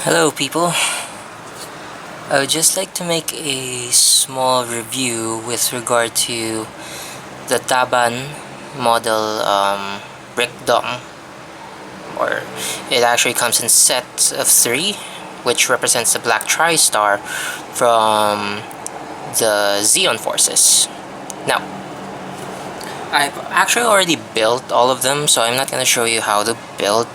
Hello people, I would just like to make a small review with regard to the Daban model Rickdom, or it actually comes in set of 3, which represents the black tri-star from the Xeon forces. Now, I've actually already built all of them, so I'm not going to show you how to build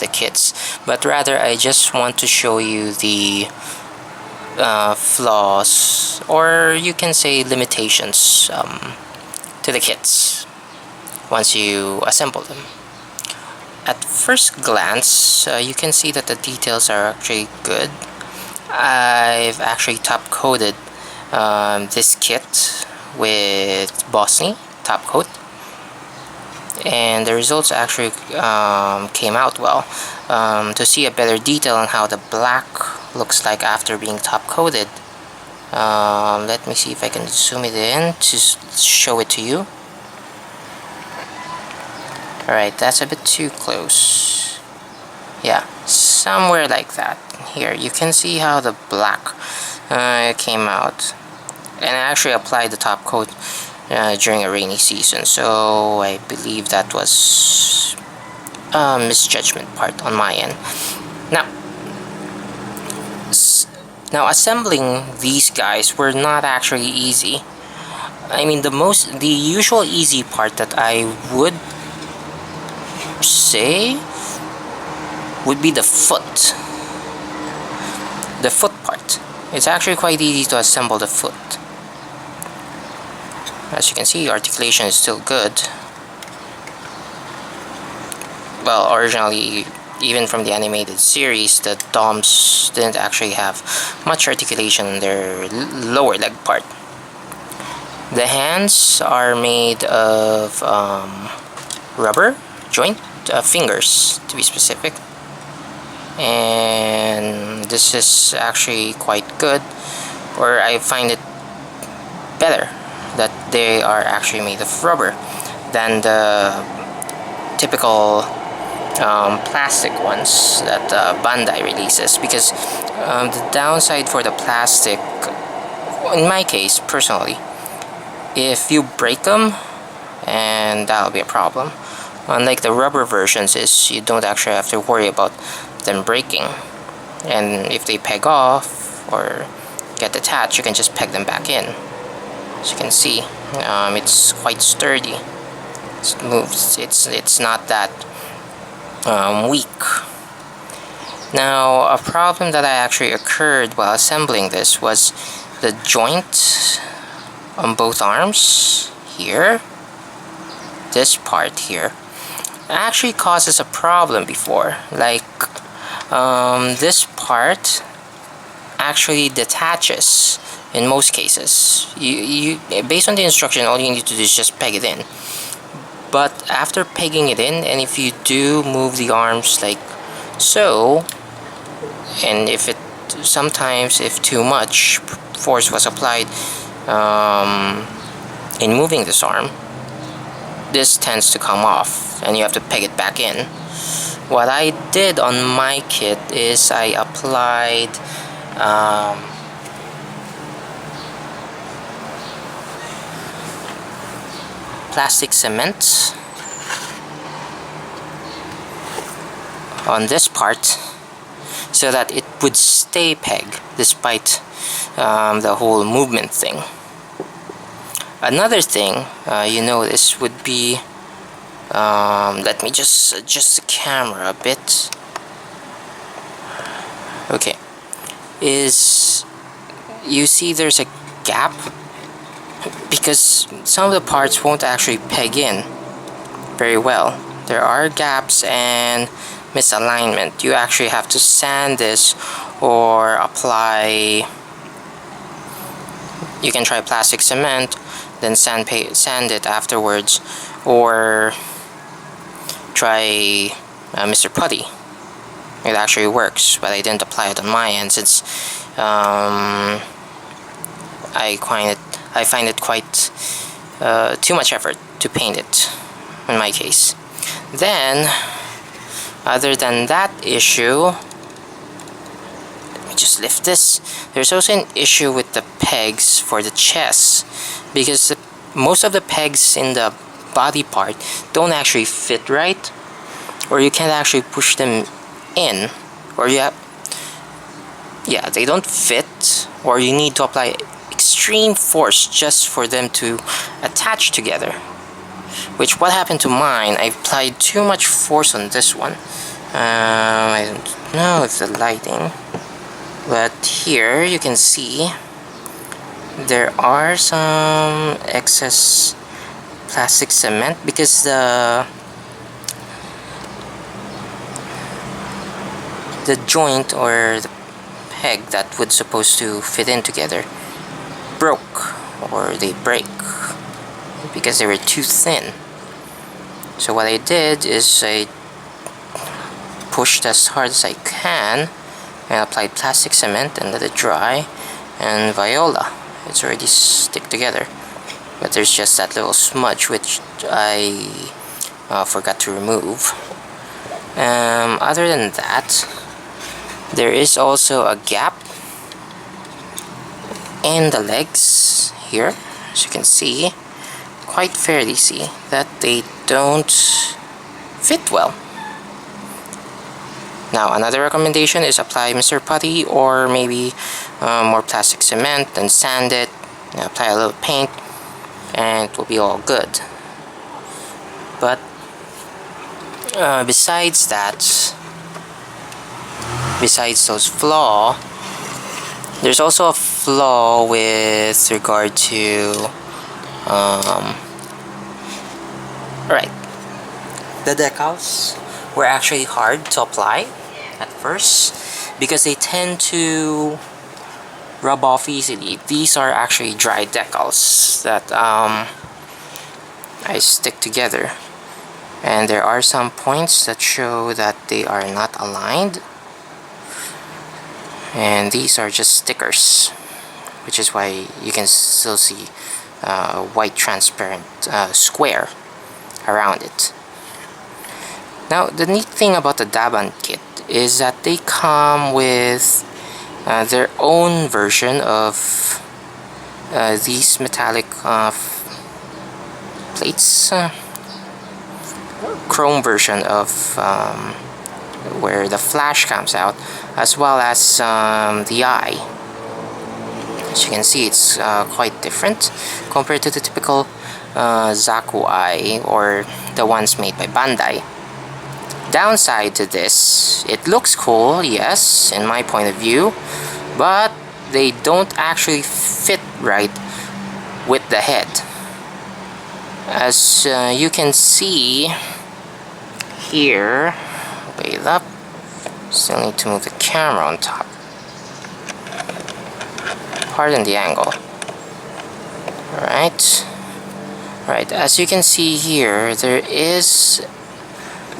the kits, but rather I just want to show you the flaws, or you can say limitations, to the kits once you assemble them. At first glance, you can see that the details are actually good. I've actually top coated this kit with Bosny top coat, and the results actually came out well. To see a better detail on how the black looks like after being top coated, let me see if I can zoom it in to show it to you. Alright, that's a bit too close. Yeah, somewhere like that. Here, you can see how the black came out. And I actually applied the top coat during a rainy season, so I believe that was a misjudgment part on my end. Now assembling these guys were not actually easy. I mean, the usual easy part that I would say would be the foot. The foot part. It's actually quite easy to assemble the foot. As you can see, articulation is still good. Well, originally, even from the animated series, the DOMs didn't actually have much articulation in their lower leg part. The hands are made of rubber joint, fingers to be specific. And this is actually quite good, or I find it better that they are actually made of rubber than the typical plastic ones that Bandai releases, because the downside for the plastic, in my case personally, if you break them, and that'll be a problem. Unlike the rubber versions, is you don't actually have to worry about them breaking, and if they peg off or get detached, you can just peg them back in. As you can see, it's quite sturdy. It moves. It's not that weak. Now, a problem that actually occurred while assembling this was the joint on both arms here. This part here actually causes a problem before. Like, this part actually detaches in most cases. You based on the instruction, all you need to do is just peg it in. But after pegging it in, and if you do move the arms like so, and if it sometimes, if too much force was applied in moving this arm, this tends to come off and you have to peg it back in. What I did on my kit is I applied plastic cement on this part so that it would stay pegged despite the whole movement thing. Another thing you notice would be, let me just adjust the camera a bit. Okay, is you see there's a gap because some of the parts won't actually peg in very well. There are gaps and misalignment. You actually have to sand this or apply, you can try plastic cement, then sand it afterwards, or try Mr. Putty. It actually works, but I didn't apply it on my end since I find it quite too much effort to paint it in my case. Then, other than that issue, just lift this. There's also an issue with the pegs for the chest, because most of the pegs in the body part don't actually fit right, or you can't actually push them in, or yeah, they don't fit, or you need to apply extreme force just for them to attach together. Which, what happened to mine, I applied too much force on this one. I don't know if the lighting, but here you can see there are some excess plastic cement, because the joint or the peg that would supposed to fit in together broke, or they break because they were too thin. So what I did is I pushed as hard as I can and applied plastic cement and let it dry, and Viola, it's already stick together, but there's just that little smudge which I forgot to remove. Other than that, there is also a gap in the legs here, as you can see, quite fairly see that they don't fit well. Now, another recommendation is apply Mr. Putty, or maybe more plastic cement, and sand it, and apply a little paint, and it will be all good. But besides those flaws, there's also a flaw with regard to right, the decals were actually hard to apply at first because they tend to rub off easily. These are actually dry decals that I stick together, and there are some points that show that they are not aligned, and these are just stickers, which is why you can still see a white transparent square around it. Now, the neat thing about the Daban kit is that they come with their own version of these metallic plates, chrome version of where the flash comes out, as well as the eye. As you can see, it's quite different compared to the typical Zaku eye, or the ones made by Bandai. Downside to this, it looks cool, yes, in my point of view, but they don't actually fit right with the head. As you can see here, wait up, still need to move the camera on top. Pardon the angle. Right, as you can see here, there is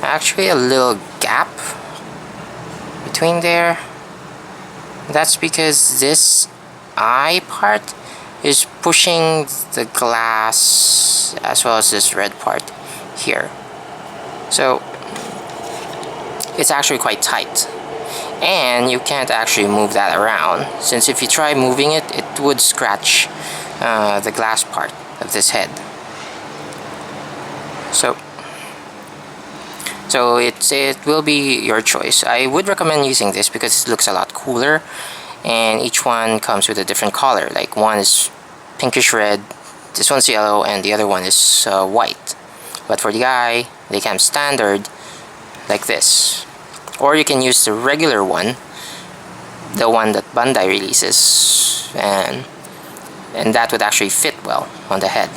actually a little gap between there. That's because this eye part is pushing the glass, as well as this red part here. So it's actually quite tight, and you can't actually move that around, since if you try moving it, it would scratch the glass part of this head. So it will be your choice. I would recommend using this because it looks a lot cooler, and each one comes with a different color. Like, one is pinkish red, this one's yellow, and the other one is white. But for the eye, they come standard like this. Or you can use the regular one, the one that Bandai releases, and that would actually fit well on the head.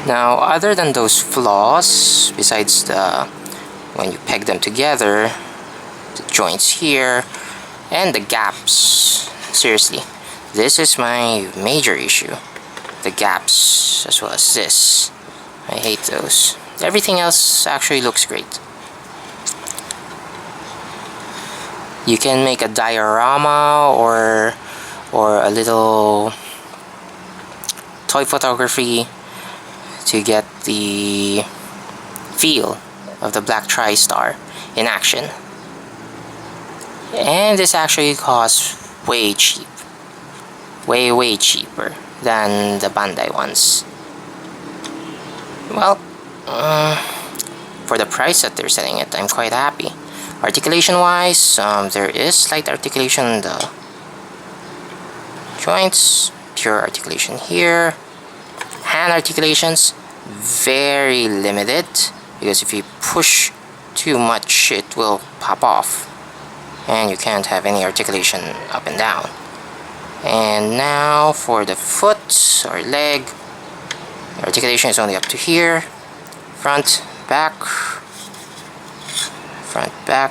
Now, other than those flaws, besides when you peg them together, the joints here, and the gaps, seriously, this is my major issue. The gaps, as well as this. I hate those. Everything else actually looks great. You can make a diorama or a little toy photography to get the feel of the Black TriStar in action. And this actually costs way cheap. Way cheaper than the Bandai ones. Well, for the price that they're selling it, I'm quite happy. Articulation wise, there is slight articulation in the joints, pure articulation here. Hand articulations, very limited, because if you push too much it will pop off and you can't have any articulation up and down. And now for the foot or leg, articulation is only up to here. Front, back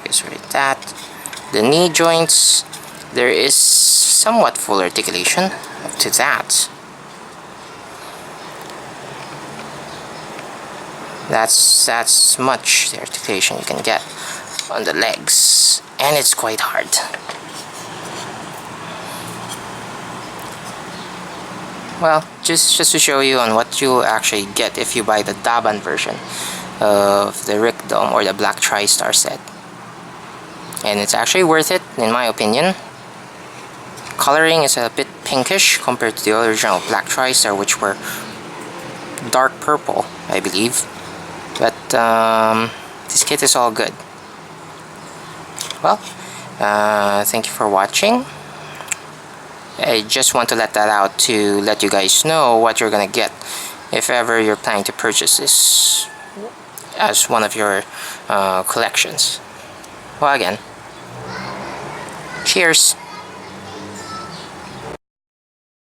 is right that. The knee joints, there is somewhat full articulation up to that. That's much the articulation you can get on the legs, and it's quite hard. Well, just to show you on what you actually get if you buy the Daban version of the Rickdom or the Black Tri-Star set. And it's actually worth it, in my opinion. Coloring is a bit pinkish compared to the original Black Tri-Star, which were dark purple, I believe. But this kit is all good. Well, thank you for watching. I just want to let that out to let you guys know what you're gonna get if ever you're planning to purchase this as one of your collections. Well, again, cheers!